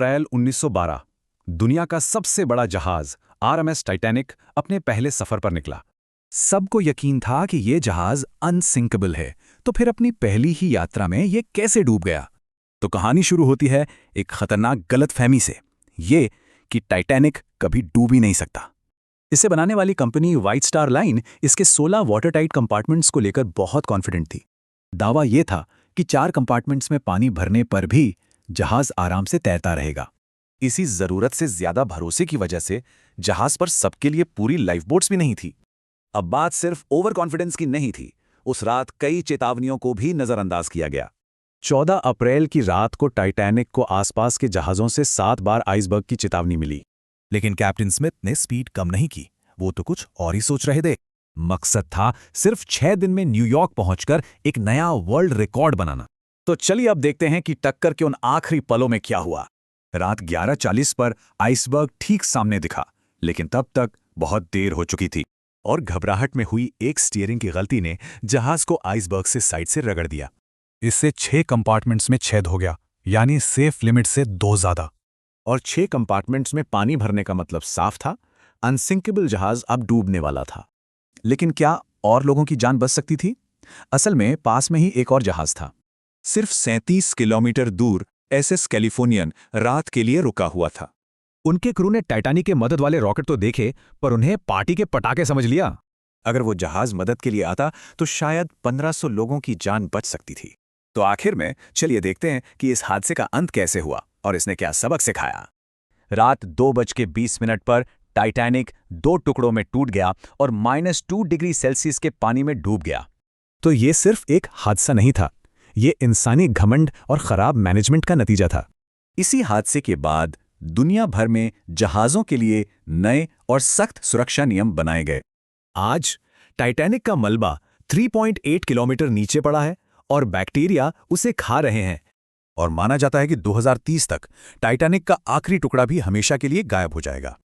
अप्रैल 1912 दुनिया का सबसे बड़ा जहाज आरएमएस टाइटैनिक अपने पहले सफर पर निकला। सबको यकीन था कि ये जहाज अनसिंकेबल है, तो फिर अपनी पहली ही यात्रा में ये कैसे डूब गया? तो कहानी शुरू होती है एक खतरनाक गलतफहमी से, ये कि टाइटैनिक कभी डूब ही नहीं सकता। इसे बनाने वाली कंपनी व्हाइट स्टार लाइन इसके 16 वाटरटाइट कंपार्टमेंट्स को लेकर बहुत कॉन्फिडेंट थी। दावा ये था कि 4 कंपार्टमेंट्स में पानी भरने पर भी जहाज आराम से तैरता रहेगा। इसी जरूरत से ज्यादा भरोसे की वजह से जहाज पर सबके लिए पूरी लाइफ बोट्स भी नहीं थी। अब बात सिर्फ ओवर कॉन्फिडेंस की नहीं थी, उस रात कई चेतावनियों को भी नजरअंदाज किया गया। 14 अप्रैल की रात को टाइटैनिक को आसपास के जहाज़ों से 7 बार आइसबर्ग की चेतावनी मिली। लेकिन कैप्टन स्मिथ ने स्पीड कम नहीं की, वो तो कुछ और ही सोच रहे थे। मकसद था सिर्फ 6 दिन में न्यूयॉर्क पहुंचकर एक नया वर्ल्ड रिकॉर्ड बनाना। तो चलिए अब देखते हैं कि टक्कर के उन आखिरी पलों में क्या हुआ। रात 11:40 पर आइसबर्ग ठीक सामने दिखा, लेकिन तब तक बहुत देर हो चुकी थी और घबराहट में हुई एक स्टीयरिंग की गलती ने जहाज को आइसबर्ग से साइड से रगड़ दिया। इससे 6 कंपार्टमेंट्स में छेद हो गया, यानी सेफ लिमिट से 2 ज्यादा। और 6 कंपार्टमेंट्स में पानी भरने का मतलब साफ था, अनसिंकेबल जहाज अब डूबने वाला था। लेकिन क्या और लोगों की जान बच सकती थी? असल में पास में ही एक और जहाज था। सिर्फ 37 किलोमीटर दूर एसएस कैलिफोर्नियन रात के लिए रुका हुआ था। उनके क्रू ने टाइटैनिक के मदद वाले रॉकेट तो देखे, पर उन्हें पार्टी के पटाखे समझ लिया। अगर वो जहाज मदद के लिए आता तो शायद 1500 लोगों की जान बच सकती थी। तो आखिर में चलिए देखते हैं कि इस हादसे का अंत कैसे हुआ और इसने क्या सबक सिखाया। रात 2:20 पर टाइटैनिक 2 टुकड़ों में टूट गया और -2 डिग्री सेल्सियस के पानी में डूब गया। तो ये सिर्फ एक हादसा नहीं था, ये इंसानी घमंड और खराब मैनेजमेंट का नतीजा था। इसी हादसे के बाद दुनिया भर में जहाज़ों के लिए नए और सख्त सुरक्षा नियम बनाए गए। आज टाइटैनिक का मलबा 3.8 किलोमीटर नीचे पड़ा है और बैक्टीरिया उसे खा रहे हैं। और माना जाता है कि 2030 तक टाइटैनिक का आखिरी टुकड़ा भी हमेशा के लिए गायब हो जाएगा।